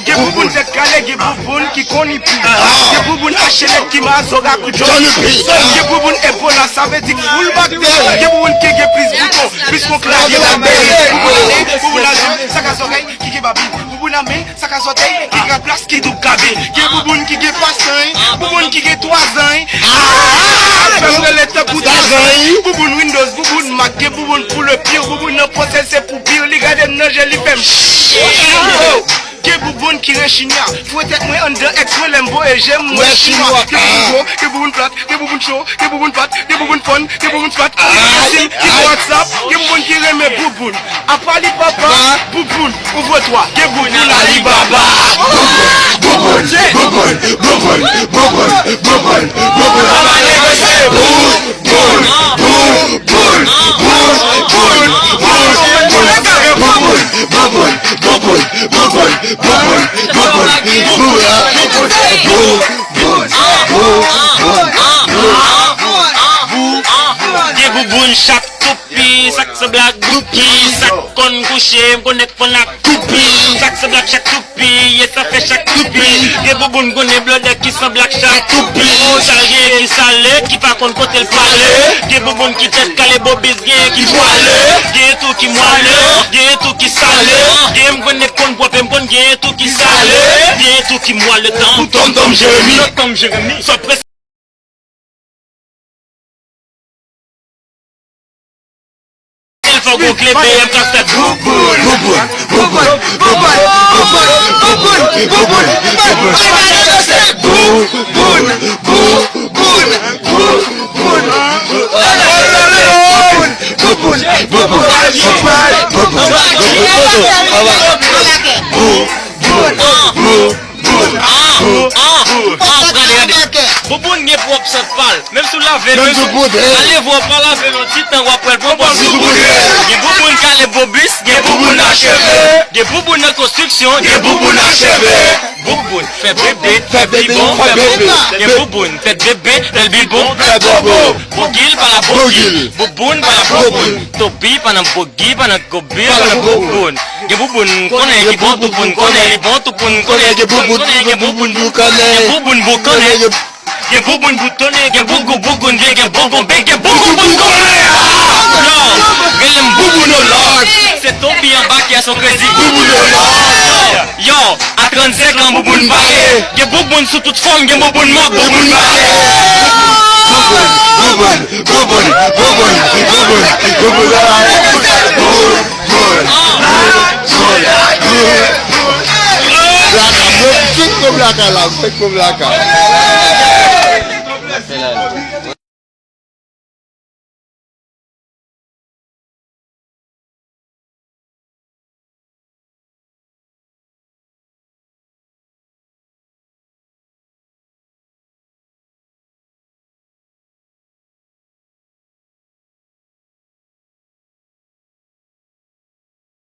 Ge bouboun tête calé, ge bouboun qui connaît plus. Ge bouboun HLF qui m'a zoga ku Johnny P. Ge bouboun Ebola, ça veut dire full back. Ge bouboun qui ge plus bouton, plus mon clavier la belle. Bouboun azim, ça ka soleil, qui ge babi. Bouboun amé, ça ka soleil, qui ga place qui double cabé. Ge bouboun qui ge passin, bouboun qui ge 3 ans. Femme les top ou bouboun Windows, bouboun Mac, ge bouboun pour le pire, bouboun non procès c'est pour pire. Les gars de non, je les fais. Ke bouboun qui rechinia, faut être moi under ex moi lembo et j'aime moi chinois. Ke bouboun go, ke bouboun plat, ke bouboun show, ke bouboun pat, ke bouboun fun, ke bouboun spat. Ke WhatsApp, ke bouboun qui remet bouboun. Apali papa, bouboun, ouvre-toi, ke bouboun Alibaba. Bouboun, bouboun, bouboun, bouboun, bouboun, bouboun. On va négocier. Bouboun, bouboun, bouboun chaque toupie, chaque se blague toupie, chaque con couché, connaît pour la toupie, chaque se blague chaque toupie, et ça fait chaque toupie. Des bouboun connaît blood qui se blague chaque toupie, chargé qui salé, qui pas contre côté le palais, des bouboun qui tête calé bobis qui voilé, des tout qui moelle, des tout qui salé, des m'connaît con bois, m'connaît tout qui salé, des tout qui moelle le temps, tom Jérémy, soit pressé. Go clip BM casta bouboun bouboun bouboun bouboun bouboun bouboun bouboun n'est propre cette balle, même sous la veine, allez voir par la veine, on dit t'en après le bouboun. Des bouboun qui les bobus, des bouboun achevés, des bouboun de construction, des bouboun achevés. Bouboun fait bébé, bibon, fait bébé. Des bouboun fait bébé, le bibon, fait bobo. Bogil par la bogil, bouboun par la bouboun. Topi par la bogi, par la gobi, par la bouboun. Des bouboun connaît, des bouboun connaît, des bouboun connaît, des bouboun connaît, des bouboun connaît. Ge bouboun boutonné, ge bougoun, ge bougoun, ge bougoun. Yo, bouboun au lord. C'est ton bien en bas qui a son crédit. Bouboun au lord. Yo, à 35 ans, bouboun barré. Ge bouboun sous toute forme, ge bouboun mort, bouboun barré. Bouboun. Black,